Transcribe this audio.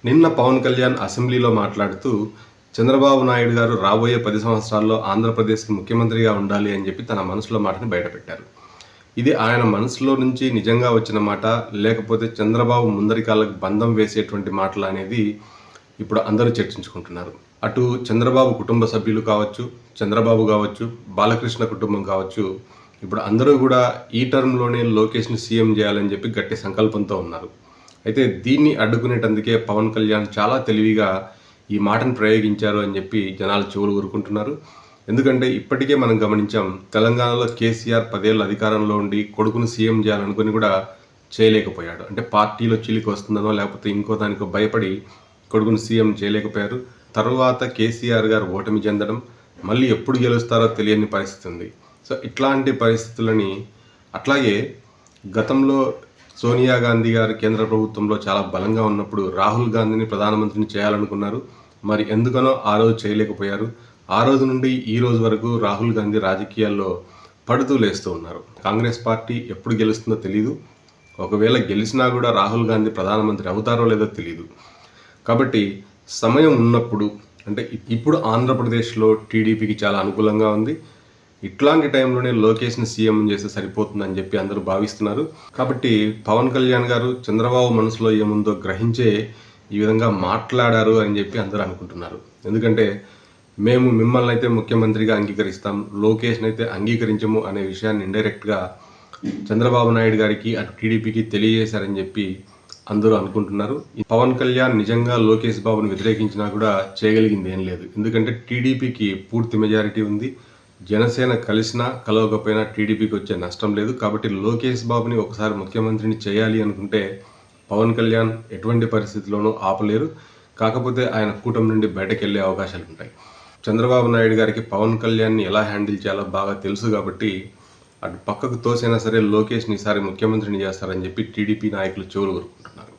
నిన్న పవన్ కళ్యాణ్ అసెంబ్లీలో మాట్లాడుతూ చంద్రబాబు నాయుడు గారు రాబోయే 10 సంవత్సరాల్లో ఆంధ్రప్రదేశ్కి ముఖ్యమంత్రిగా ఉండాలి అని చెప్పి తన మనసులో మాటని బయటపెట్టారు. ఇది ఆయన మనసులో నుంచి నిజంగా వచ్చిన మాట, లేకపోతే చంద్రబాబు ముందరికాళ్ళకు బంధం వేసేటువంటి మాటలు అనేది ఇప్పుడు అందరూ చర్చించుకుంటున్నారు. అటు చంద్రబాబు కుటుంబ సభ్యులు కావచ్చు, చంద్రబాబు కావచ్చు, బాలకృష్ణ కుటుంబం కావచ్చు, ఇప్పుడు అందరూ కూడా ఈ టర్మ్లోనే లోకేష్ని సీఎం చేయాలని చెప్పి గట్టి సంకల్పంతో ఉన్నారు. అయితే దీన్ని అడ్డుకునేటందుకే పవన్ కళ్యాణ్ చాలా తెలివిగా ఈ మాటను ప్రయోగించారు అని చెప్పి జనాలు చెవులు ఊరుకుంటున్నారు. ఎందుకంటే ఇప్పటికే మనం గమనించాం, తెలంగాణలో కేసీఆర్ 10 ఏళ్ళు అధికారంలో ఉండి కొడుకును సీఎం చేయాలనుకుని కూడా చేయలేకపోయాడు. అంటే పార్టీలో చీలిక వస్తుందనో లేకపోతే ఇంకో దానికో భయపడి కొడుకును సీఎం చేయలేకపోయారు. తరువాత కేసీఆర్ గారు ఓటమి చెందడం, మళ్ళీ ఎప్పుడు గెలుస్తారో తెలియని పరిస్థితి ఉంది. సో ఇట్లాంటి పరిస్థితులని, అట్లాగే గతంలో సోనియా గాంధీ గారు కేంద్ర ప్రభుత్వంలో చాలా బలంగా ఉన్నప్పుడు రాహుల్ గాంధీని ప్రధానమంత్రిని చేయాలనుకున్నారు. మరి ఎందుకనో ఆ రోజు చేయలేకపోయారు. ఆ రోజు నుండి ఈ రోజు వరకు రాహుల్ గాంధీ రాజకీయాల్లో పడుతూ లేస్తూ ఉన్నారు. కాంగ్రెస్ పార్టీ ఎప్పుడు గెలుస్తుందో తెలీదు. ఒకవేళ గెలిచినా కూడా రాహుల్ గాంధీ ప్రధానమంత్రి అవుతారో లేదో తెలీదు. కాబట్టి సమయం ఉన్నప్పుడు, అంటే ఇప్పుడు ఆంధ్రప్రదేశ్లో టీడీపీకి చాలా అనుకూలంగా ఉంది. ఇట్లాంటి టైంలోనే లోకేష్ని సీఎం చేస్తే సరిపోతుందని చెప్పి అందరూ భావిస్తున్నారు. కాబట్టి పవన్ కళ్యాణ్ గారు చంద్రబాబు మనసులో ఏముందో గ్రహించే ఈ విధంగా మాట్లాడారు అని చెప్పి అందరూ అనుకుంటున్నారు. ఎందుకంటే మేము మిమ్మల్ని అయితే ముఖ్యమంత్రిగా అంగీకరిస్తాం, లోకేష్ని అయితే అంగీకరించము అనే విషయాన్ని ఇండైరెక్ట్గా చంద్రబాబు నాయుడు గారికి అటు టీడీపీకి తెలియజేశారని చెప్పి అందరూ అనుకుంటున్నారు. పవన్ కళ్యాణ్ నిజంగా లోకేష్ బాబుని వ్యతిరేకించినా కూడా చేయగలిగింది ఏం లేదు. ఎందుకంటే టీడీపీకి పూర్తి మెజారిటీ ఉంది. జనసేన కలిసినా కలవకపోయినా టీడీపీకి వచ్చే నష్టం లేదు. కాబట్టి లోకేష్ బాబుని ఒకసారి ముఖ్యమంత్రిని చేయాలి అనుకుంటే పవన్ కళ్యాణ్ ఎటువంటి పరిస్థితుల్లోనూ ఆపలేరు. కాకపోతే ఆయన కూటమి నుండి బయటకు వెళ్ళే అవకాశాలు ఉంటాయి. చంద్రబాబు నాయుడు గారికి పవన్ కళ్యాణ్ని ఎలా హ్యాండిల్ చేయాలో బాగా తెలుసు. కాబట్టి అటు పక్కకు తోసైనా సరే లోకేష్ని ఈసారి ముఖ్యమంత్రిని చేస్తారని చెప్పి టీడీపీ నాయకులు చెవులు ఊరుకుంటున్నారు.